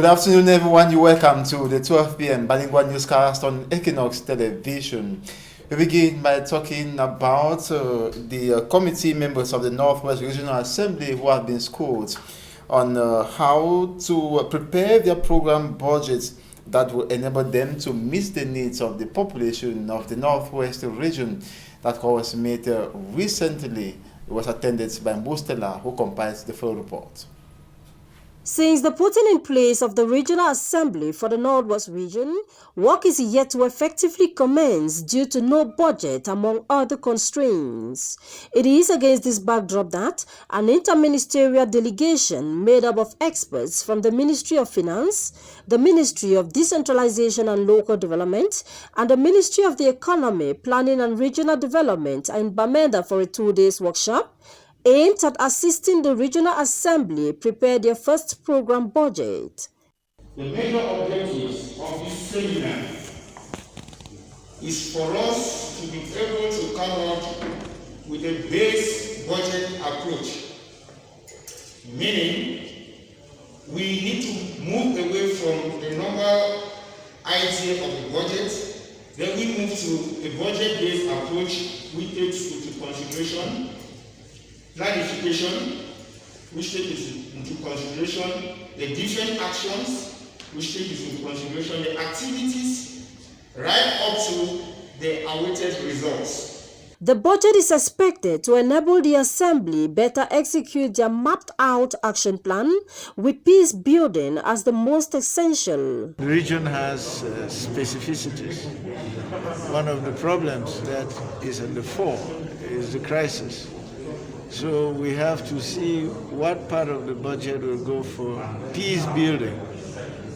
Good afternoon, everyone. You're welcome to the 12 p.m. bilingual newscast on Equinox Television. We begin by talking about the committee members of the Northwest Regional Assembly who have been schooled on how to prepare their program budgets that will enable them to meet the needs of the population of the Northwest region. That was made recently. It was attended by Mustela, who compiles the full report. Since the putting in place of the Regional Assembly for the Northwest region, work is yet to effectively commence due to no budget, among other constraints. It is against this backdrop that an interministerial delegation made up of experts from the Ministry of Finance, the Ministry of Decentralization and Local Development, and the Ministry of the Economy, Planning and Regional Development are in Bamenda for a 2-day workshop aimed at assisting the Regional Assembly prepare their first program budget. The major objectives of this seminar is for us to be able to come out with a base budget approach, meaning we need to move away from the normal idea of the budget, then we move to a budget-based approach which takes into consideration planification, which takes into consideration the different actions, which takes into consideration the activities, right up to the awaited results. The budget is expected to enable the Assembly better execute their mapped-out action plan, with peace building as the most essential. The region has specificities. One of the problems that is at the fore is the crisis. So we have to see what part of the budget will go for peace building,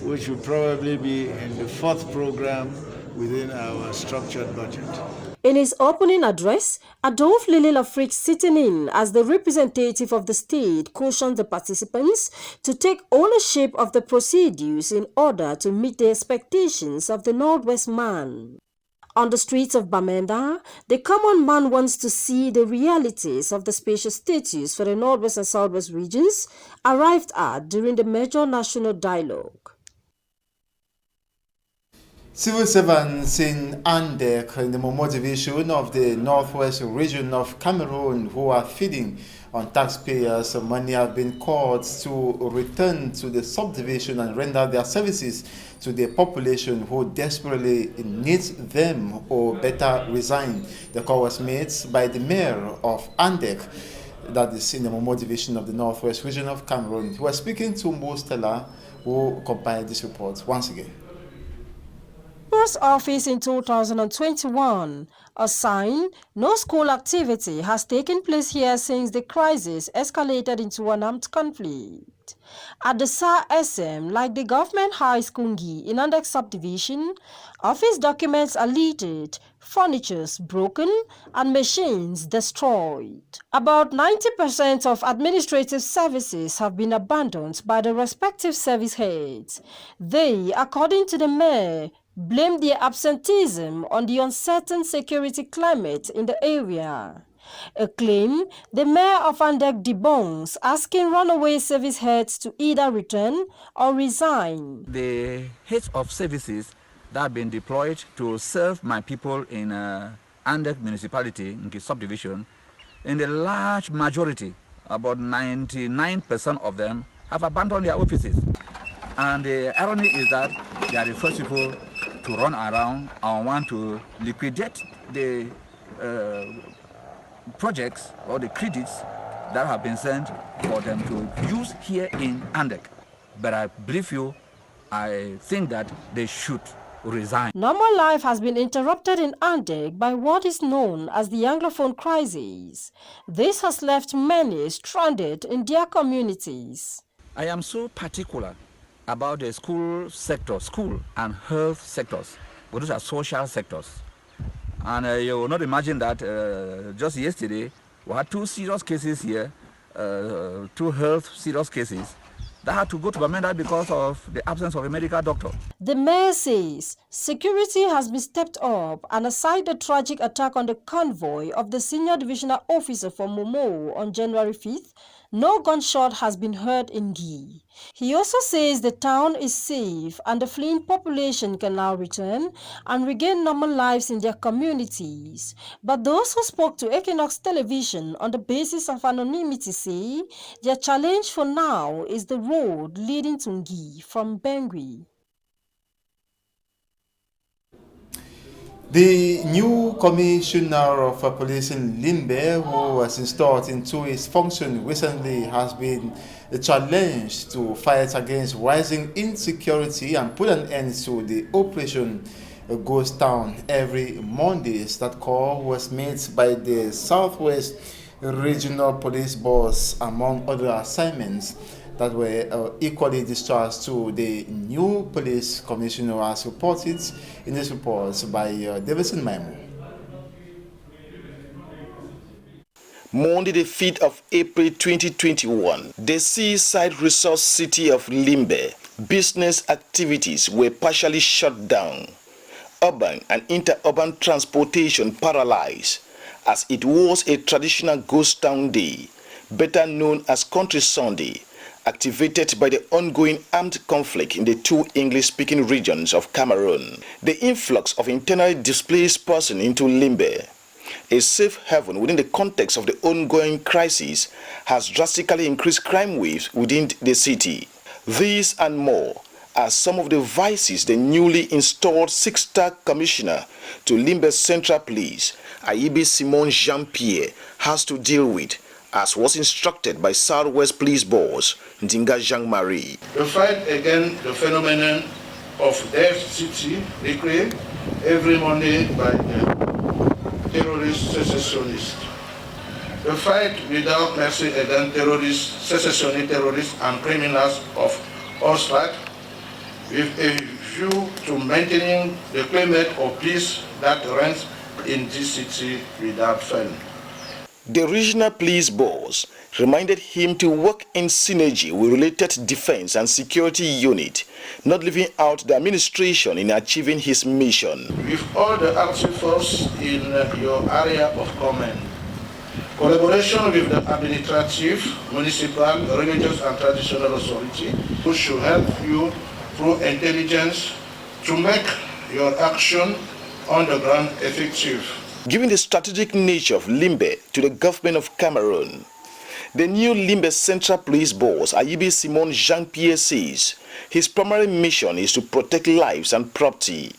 which will probably be in the 4th program within our structured budget. In his opening address, Adolphe Lele-Lafrique, sitting in as the representative of the state, cautioned the participants to take ownership of the procedures in order to meet the expectations of the Northwest man. On the streets of Bamenda, the common man wants to see the realities of the spatial status for the Northwest and Southwest regions arrived at during the major national dialogue. Civil servants in Andek, in the Momo division of the Northwest region of Cameroon, who are feeding on taxpayers' money, have been called to return to the subdivision and render their services to the population who desperately needs them or better resign. The call was made by the mayor of Andek, that is in the Momo division of the Northwest region of Cameroon. He was speaking to Mustela, who compiled this report once again. Post office in 2021, a sign no school activity has taken place here since the crisis escalated into an armed conflict. At the SAR SM, like the government high school in Andek subdivision, office documents are littered, furnitures broken, and machines destroyed. About 90% of administrative services have been abandoned by the respective service heads. They, according to the mayor, blame their absenteeism on the uncertain security climate in the area. A claim the mayor of Andek debunks, asking runaway service heads to either return or resign. The heads of services that have been deployed to serve my people in Andek municipality, in the subdivision, in the large majority, about 99% of them, have abandoned their offices. And the irony is that they are the first people to run around and want to liquidate the projects or the credits that have been sent for them to use here in Andek. But I believe you, I think that they should resign. Normal life has been interrupted in Andek by what is known as the Anglophone crisis. This has left many stranded in their communities. I am so particular about the school sector, school and health sectors, but those are social sectors. And you will not imagine that just yesterday we had 2 serious cases here, 2 health serious cases that had to go to Bamenda because of the absence of a medical doctor. The mayor says security has been stepped up, and aside the tragic attack on the convoy of the senior divisional officer for Momo on January 5th, no gunshot has been heard in Gi. He also says the town is safe and the fleeing population can now return and regain normal lives in their communities. But those who spoke to Equinox Television on the basis of anonymity say their challenge for now is the road leading to Gi from Bangui. The new commissioner of police in Limbe, who was installed into his function recently, has been challenged to fight against rising insecurity and put an end to the operation Ghost Town every Monday. That call was made by the Southwest Regional Police Boss, among other assignments that were equally discharged to the new police commissioner, as reported in this report by Davidson Maimu. Monday, the 5th of April 2021, the seaside resort city of Limbe, business activities were partially shut down. Urban and interurban transportation paralyzed, as it was a traditional ghost town day, better known as Country Sunday, activated by the ongoing armed conflict in the two English-speaking regions of Cameroon. The influx of internally displaced persons into Limbe, a safe haven within the context of the ongoing crisis, has drastically increased crime waves within the city. These and more are some of the vices the newly installed six-star commissioner to Limbe Central Police, Ayibi Simon Jean-Pierre, has to deal with, as was instructed by Southwest Police Boss Ndinga Jean-Marie. The fight against the phenomenon of FCT recreated every Monday by the terrorist secessionists. The fight without mercy against terrorists, secessionist terrorists and criminals of all stripes, with a view to maintaining the climate of peace that reigns in this city without fail. The regional police boss reminded him to work in synergy with related defense and security unit, not leaving out the administration in achieving his mission. With all the active force in your area of command, collaboration with the administrative, municipal, religious and traditional authority, who should help you through intelligence to make your action on the ground effective. Given the strategic nature of Limbe to the government of Cameroon, the new Limbe Central Police Boss, Ayibi Simon Jean-Pierre, says his primary mission is to protect lives and property.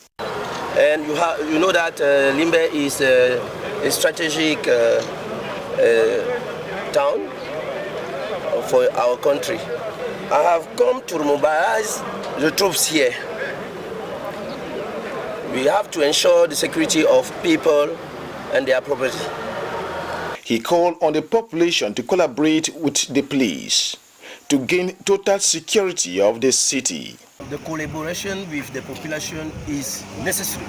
And you know that Limbe is a strategic town for our country. I have come to mobilize the troops here. We have to ensure the security of people and their property. He called on the population to collaborate with the police to gain total security of the city. The collaboration with the population is necessary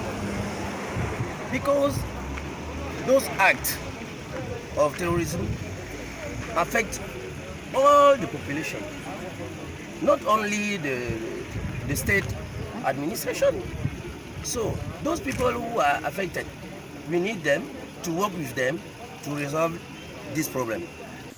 because those acts of terrorism affect all the population, not only the state administration. So those people who are affected, we need them to work with them to resolve this problem.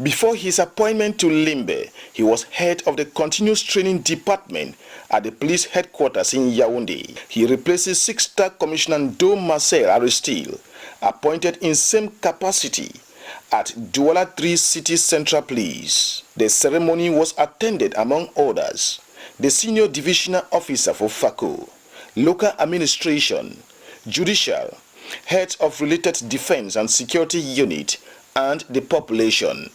Before his appointment to Limbe, he was head of the continuous training department at the police headquarters in Yaoundé. He replaces six-star Commissioner Do Marcel Aristide, appointed in same capacity at Douala 3 City Central Police. The ceremony was attended, among others, the senior divisional officer for FACO, local administration, judicial, heads of related defense and security unit, and the population.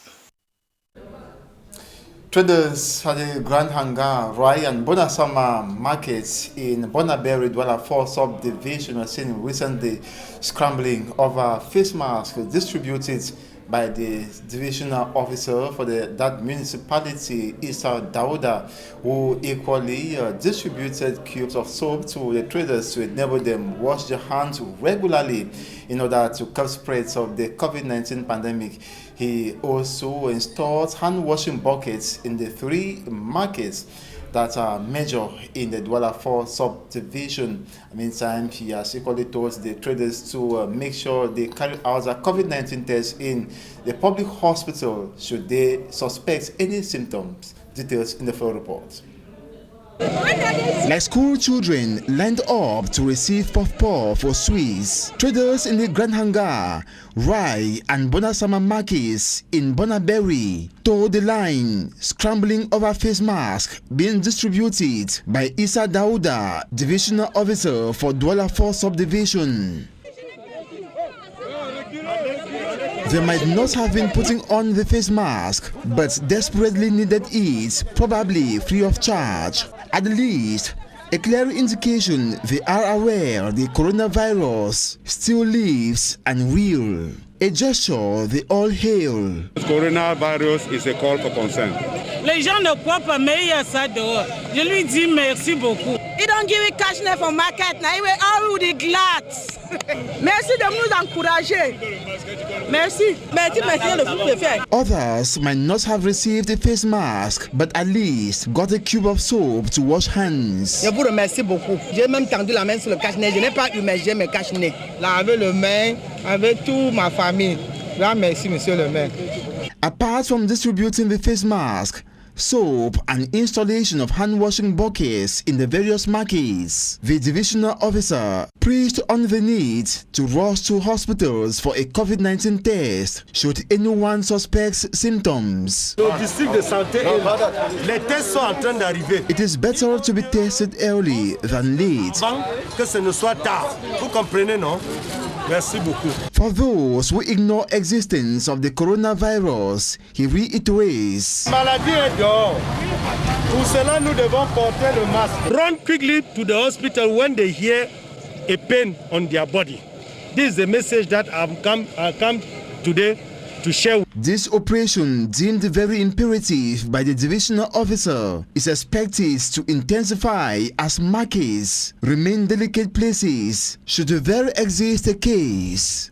Traders at the Grand Hangar, Rai and Bonasama markets in Bonaberi, Douala 4 subdivision were seen recently scrambling over face masks distributed by the divisional officer for that municipality, Issa Dauda, who equally distributed cubes of soap to the traders to enable them wash their hands regularly in order to curb spreads of the COVID-19 pandemic. He also installed hand washing buckets in the three markets that are major in the Douala 4 subdivision. Meantime, he has equally told the traders to make sure they carry out a COVID-19 test in the public hospital should they suspect any symptoms. Details in the full report. Like school children lined up to receive puff-puff or sweets, traders in the Grand Hangar, Rai and Bonasama markets in Bonaberry toed the line, scrambling over face masks being distributed by Issa Dauda, Divisional Officer for Douala 4 Subdivision. They might not have been putting on the face mask, but desperately needed it, probably free of charge. At least, a clear indication they are aware the coronavirus still lives and real. A gesture they all hail. Coronavirus is a call for concern. Les gens ne croient pas, mais il y a ça dehors. Je lui dis merci beaucoup. He don't give me cash for market. Now he will all the glad. Merci de nous encourager. Merci. Merci, le sous-préfet. Others might not have received a face mask, but at least got a cube of soap to wash hands. Je vous remercie beaucoup. J'ai même tendu la main sur le cache-nez. Je n'ai pas immergé mes cache-nez. Laver le main avec toute ma famille. Merci, monsieur le maire. Apart from distributing the face mask, soap and installation of hand-washing buckets in the various markets, the divisional officer preached on the need to rush to hospitals for a COVID-19 test should anyone suspect symptoms. Le district de santé, les tests sont en train d'arriver. It is better to be tested early than late. Avant que ce ne soit tard. Vous comprenez, non? Merci beaucoup. For those who ignore existence of the coronavirus, he reiterates. Maladie est dehors. Pour cela, nous devons porter le masque. Run quickly to the hospital when they hear a pain on their body. This is the message that I come today to share. This operation, deemed very imperative by the divisional officer, is expected to intensify as markets remain delicate places should there exist a case.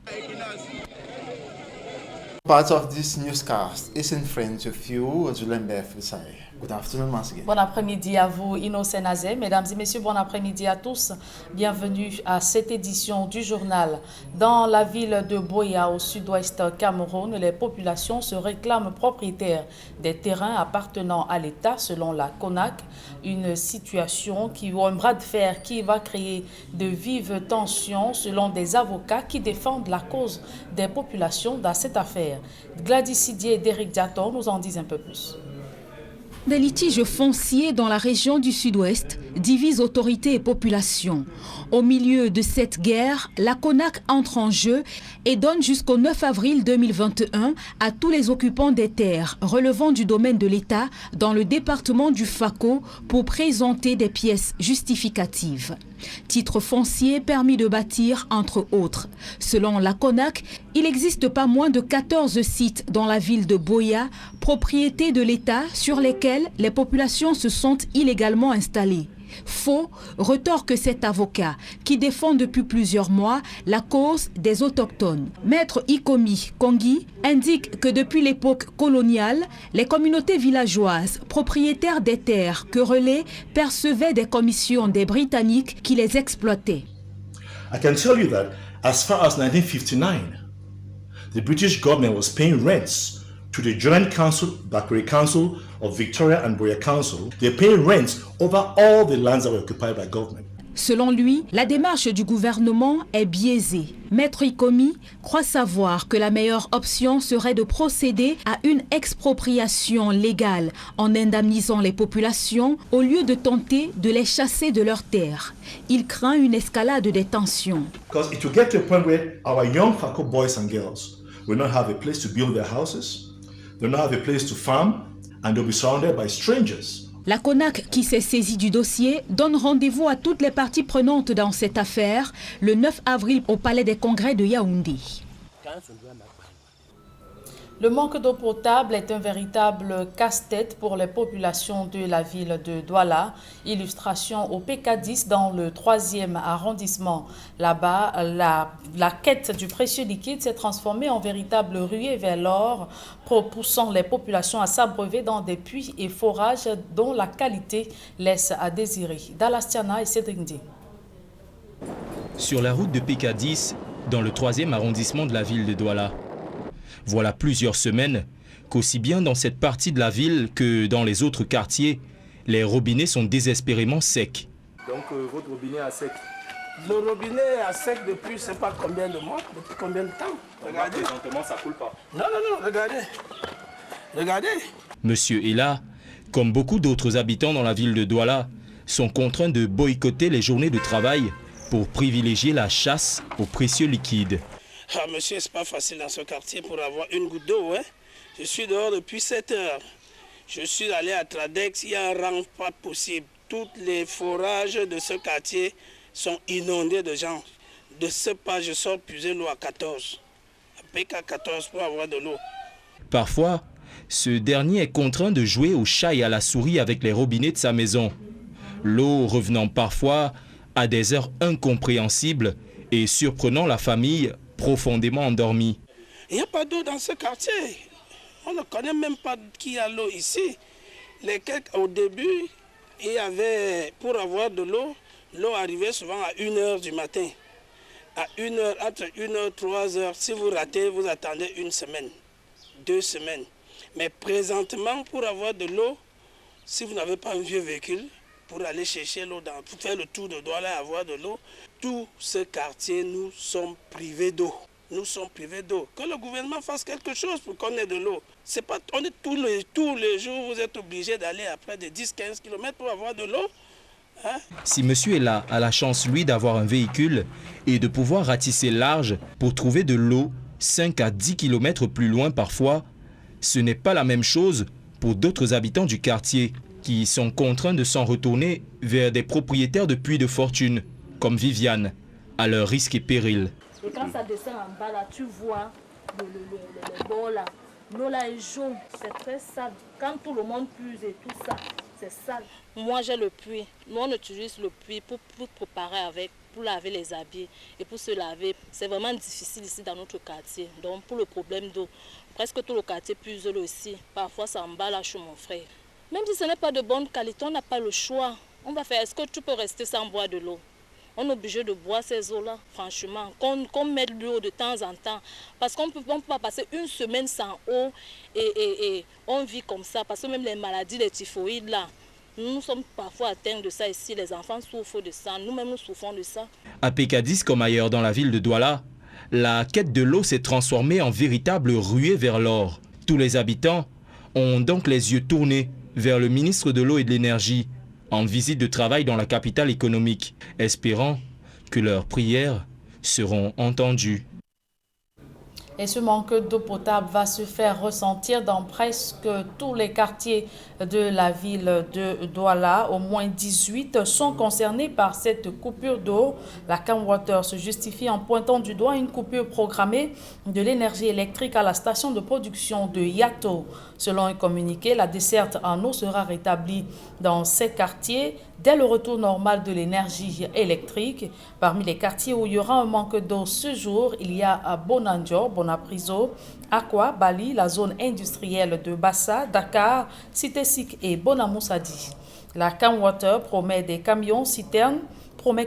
Part of this newscast is in French with you, Zulembe Fusai. Good afternoon, once again. Bon après-midi à vous, Innocent Nazé. Mesdames et messieurs, bon après-midi à tous. Bienvenue à cette édition du journal. Dans la ville de Boya, au sud-ouest Cameroun, les populations se réclament propriétaires des terrains appartenant à l'État, selon la CONAC. Une situation ou un bras de fer qui va créer de vives tensions, selon des avocats qui défendent la cause des populations dans cette affaire. Gladys Sidier et Derek Diaton nous en disent un peu plus. Des litiges fonciers dans la région du Sud-Ouest divisent autorités et population. Au milieu de cette guerre, la CONAC entre en jeu et donne jusqu'au 9 avril 2021 à tous les occupants des terres relevant du domaine de l'État dans le département du Fako pour présenter des pièces justificatives. Titre foncier permis de bâtir, entre autres. Selon la CONAC, il n'existe pas moins de 14 sites dans la ville de Boya, propriété de l'État, sur lesquels les populations se sont illégalement installées. Faux, retorque cet avocat qui défend depuis plusieurs mois la cause des autochtones. Maître Ikomi Kongi indique que depuis l'époque coloniale, les communautés villageoises propriétaires des terres querellées percevaient des commissions des Britanniques qui les exploitaient. I can tell you that as far as 1959, the British government was paying rents to the Joint Council, Bakri Council of Victoria and Boya Council. They're paying rents over all the lands that were occupied by government. Selon lui, la démarche du gouvernement est biaisée. Maître Ikomi croit savoir que la meilleure option serait de procéder à une expropriation légale en indemnisant les populations au lieu de tenter de les chasser de leurs terres. Il craint une escalade des tensions. Because it will get to a point where our young Fako boys and girls will not have a place to build their houses, they'll not have a place to farm, and they'll be surrounded by strangers. La CONAC, qui s'est saisie du dossier, donne rendez-vous à toutes les parties prenantes dans cette affaire le 9 avril au Palais des Congrès de Yaoundé. Le manque d'eau potable est un véritable casse-tête pour les populations de la ville de Douala. Illustration au PK10 dans le 3e arrondissement. Là-bas, la quête du précieux liquide s'est transformée en véritable ruée vers l'or, poussant les populations à s'abreuver dans des puits et forages dont la qualité laisse à désirer. Dalastiana et Cédric Ndi. Sur la route de PK10, dans le 3e arrondissement de la ville de Douala. Voilà plusieurs semaines qu'aussi bien dans cette partie de la ville que dans les autres quartiers, les robinets sont désespérément secs. Donc votre robinet est à sec? Le robinet est à sec depuis je ne sais pas combien de mois, depuis combien de temps. Regardez. Présentement, ça ne coule pas. Non, regardez. Regardez. Monsieur Ella, comme beaucoup d'autres habitants dans la ville de Douala, sont contraints de boycotter les journées de travail pour privilégier la chasse aux précieux liquides. Ah monsieur, c'est pas facile dans ce quartier pour avoir une goutte d'eau. Hein? Je suis dehors depuis 7 heures. Je suis allé à Tradex, il y a un rang pas possible. Tous les forages de ce quartier sont inondés de gens. De ce pas, je sors puiser l'eau à 14. À PK 14 pour avoir de l'eau. Parfois, ce dernier est contraint de jouer au chat et à la souris avec les robinets de sa maison. L'eau revenant parfois à des heures incompréhensibles et surprenant la famille profondément endormie. Il n'y a pas d'eau dans ce quartier. On ne connaît même pas qui a l'eau ici. Au début, il y avait, pour avoir de l'eau, l'eau arrivait souvent à 1h du matin. À 1h, entre 1h, 3h, si vous ratez, vous attendez 1 semaine, 2 semaines. Mais présentement, pour avoir de l'eau, si vous n'avez pas un vieux véhicule, pour aller chercher l'eau, pour faire le tour de Douala et avoir de l'eau, tout ce quartier, nous sommes privés d'eau. Nous sommes privés d'eau. Que le gouvernement fasse quelque chose pour qu'on ait de l'eau. C'est pas, on est tous les jours, vous êtes obligés d'aller à près de 10-15 km pour avoir de l'eau. Hein? Si monsieur est là, a la chance, lui, d'avoir un véhicule et de pouvoir ratisser large pour trouver de l'eau 5 à 10 km plus loin parfois, ce n'est pas la même chose pour d'autres habitants du quartier qui sont contraints de s'en retourner vers des propriétaires de puits de fortune, comme Viviane, à leur risque et péril. Et quand ça descend en bas, là, tu vois le bord là. L'eau là est jaune, c'est très sale. Quand tout le monde puise et tout ça, c'est sale. Moi j'ai le puits. Nous on utilise le puits pour préparer avec, pour laver les habits et pour se laver. C'est vraiment difficile ici dans notre quartier. Donc pour le problème d'eau, presque tout le quartier puise l'eau aussi. Parfois ça emballe chez mon frère. Même si ce n'est pas de bonne qualité, on n'a pas le choix. On va faire, est-ce que tu peux rester sans boire de l'eau? On est obligé de boire ces eaux-là, franchement, qu'on mette de l'eau de temps en temps. Parce qu'on ne peut pas passer 1 semaine sans eau et on vit comme ça. Parce que même les maladies, les typhoïdes, là, nous sommes parfois atteints de ça ici. Les enfants souffrent de ça, nous-mêmes nous souffrons de ça. À PK10 comme ailleurs dans la ville de Douala, la quête de l'eau s'est transformée en véritable ruée vers l'or. Tous les habitants ont donc les yeux tournés vers le ministre de l'eau et de l'énergie, en visite de travail dans la capitale économique, espérant que leurs prières seront entendues. Et ce manque d'eau potable va se faire ressentir dans presque tous les quartiers de la ville de Douala. Au moins 18 sont concernés par cette coupure d'eau. La Camwater se justifie en pointant du doigt une coupure programmée de l'énergie électrique à la station de production de Yato. Selon un communiqué, la desserte en eau sera rétablie dans ces quartiers dès le retour normal de l'énergie électrique. Parmi les quartiers où il y aura un manque d'eau ce jour, il y a à Bonanjo, Bonapriso, Aqua, Bali, la zone industrielle de Bassa, Dakar, Cité-Sic et Bonamoussadi. La Camwater promet que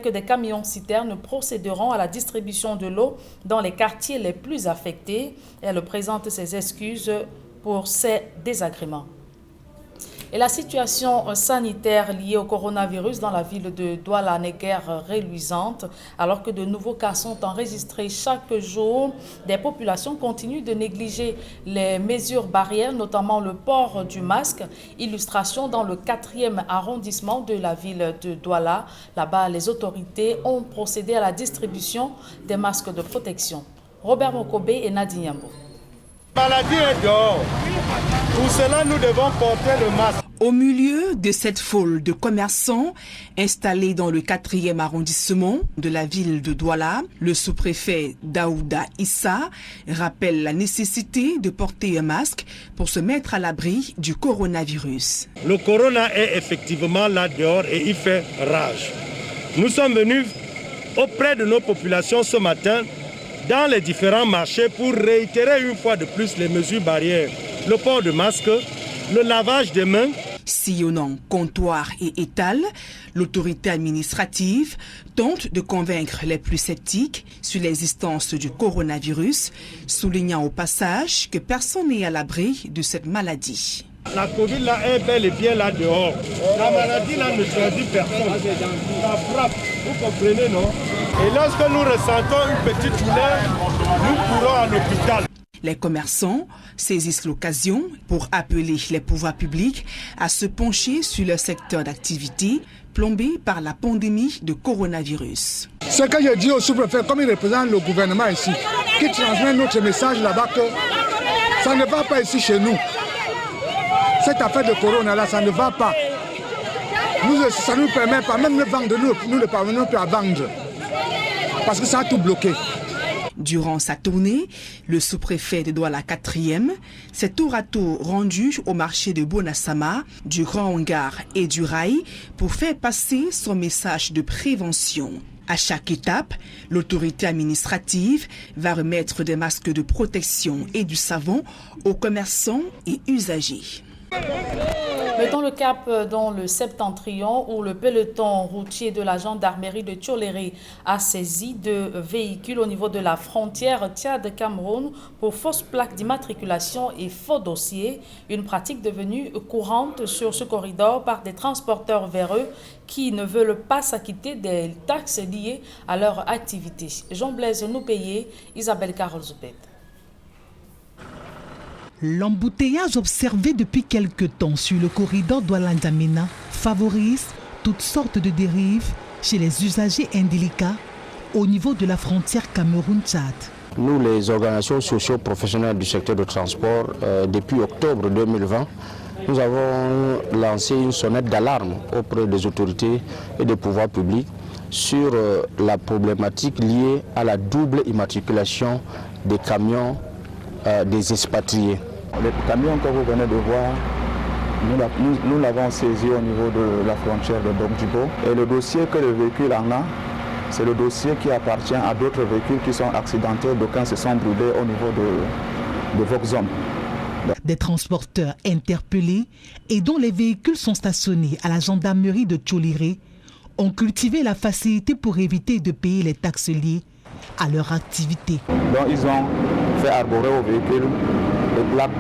des camions-citernes procéderont à la distribution de l'eau dans les quartiers les plus affectés. Elle présente ses excuses pour ces désagréments. Et la situation sanitaire liée au coronavirus dans la ville de Douala n'est guère reluisante. Alors que de nouveaux cas sont enregistrés chaque jour, des populations continuent de négliger les mesures barrières, notamment le port du masque. Illustration dans le 4e arrondissement de la ville de Douala. Là-bas, les autorités ont procédé à la distribution des masques de protection. Robert Mokobe et Nadine Yambo. La maladie est dehors. Pour cela, nous devons porter le masque. Au milieu de cette foule de commerçants installés dans le 4e arrondissement de la ville de Douala, le sous-préfet Daouda Issa rappelle la nécessité de porter un masque pour se mettre à l'abri du coronavirus. Le corona est effectivement là dehors et il fait rage. Nous sommes venus auprès de nos populations ce matin dans les différents marchés pour réitérer une fois de plus les mesures barrières. Le port de masque, le lavage des mains. Sillonnant comptoirs et étals, l'autorité administrative tente de convaincre les plus sceptiques sur l'existence du coronavirus, soulignant au passage que personne n'est à l'abri de cette maladie. La Covid là est bel et bien là dehors. La maladie là ne choisit personne. Ça frappe, vous comprenez, non? Et lorsque nous ressentons une petite douleur, nous courons à l'hôpital. Les commerçants saisissent l'occasion pour appeler les pouvoirs publics à se pencher sur leur secteur d'activité plombé par la pandémie de coronavirus. Ce que je dis au sous-préfet, comme il représente le gouvernement ici, qui transmet notre message là-bas que ça ne va pas ici chez nous. Cette affaire de corona là, ça ne va pas. Ça ne nous permet pas, même de vendre, nous ne parvenons plus à vendre. Parce que ça a tout bloqué. Durant sa tournée, le sous-préfet de Douala 4e s'est tour à tour rendu au marché de Bonassama, du Grand Hangar et du Rail pour faire passer son message de prévention. À chaque étape, l'autorité administrative va remettre des masques de protection et du savon aux commerçants et usagers. Mettons le cap dans le septentrion où le peloton routier de la gendarmerie de Tcholéré a saisi 2 véhicules au niveau de la frontière Tchad-Cameroun pour fausses plaques d'immatriculation et faux dossiers, une pratique devenue courante sur ce corridor par des transporteurs véreux qui ne veulent pas s'acquitter des taxes liées à leur activité. Jean-Blaise Noupayé, Isabelle Carole Zoupet. L'embouteillage observé depuis quelque temps sur le corridor Douala-N'Djamena favorise toutes sortes de dérives chez les usagers indélicats au niveau de la frontière Cameroun-Tchad. Nous, les organisations socio-professionnelles du secteur de transport, depuis octobre 2020, nous avons lancé une sonnette d'alarme auprès des autorités et des pouvoirs publics sur la problématique liée à la double immatriculation des camions des expatriés. Le camion que vous venez de voir, nous l'avons saisi au niveau de la frontière de Bokjibo. Et le dossier que le véhicule en a, c'est le dossier qui appartient à d'autres véhicules qui sont accidentés, d'aucuns se sont brûlés au niveau de Vauxhall. Des transporteurs interpellés et dont les véhicules sont stationnés à la gendarmerie de Tcholéré ont cultivé la facilité pour éviter de payer les taxes liées à leur activité. Donc ils ont fait arborer au véhicule les plaques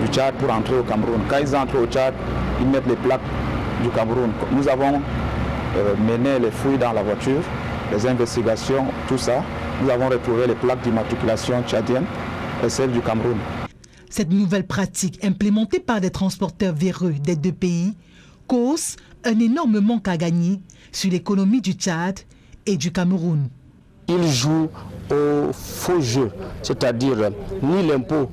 du Tchad pour entrer au Cameroun. Quand ils entrent au Tchad, ils mettent les plaques du Cameroun. Nous avons mené les fouilles dans la voiture, les investigations, tout ça. Nous avons retrouvé les plaques d'immatriculation tchadiennes et celles du Cameroun. Cette nouvelle pratique implémentée par des transporteurs véreux des 2 pays cause un énorme manque à gagner sur l'économie du Tchad et du Cameroun. Ils jouent au faux jeu, c'est-à-dire ni l'impôt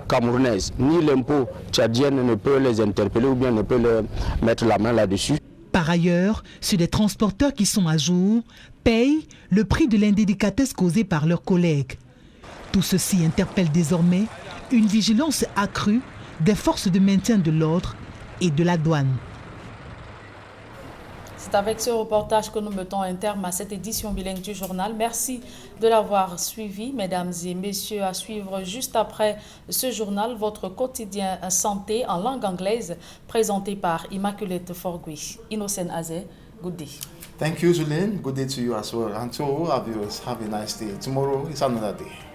camerounais ni l'impôt tchadien ne peut les interpeller ou bien ne peut leur mettre la main là-dessus. Par ailleurs, sur des transporteurs qui sont à jour, payent le prix de l'indélicatesse causée par leurs collègues. Tout ceci interpelle désormais une vigilance accrue des forces de maintien de l'ordre et de la douane. C'est avec ce reportage que nous mettons un terme à cette édition bilingue du journal. Merci de l'avoir suivi, mesdames et messieurs. À suivre juste après ce journal, votre quotidien santé en langue anglaise, présenté par Immaculate Forgui. Innocent Azé, good day. Thank you, Julien. Good day to you as well. And to all our viewers, have a nice day. Tomorrow is another day.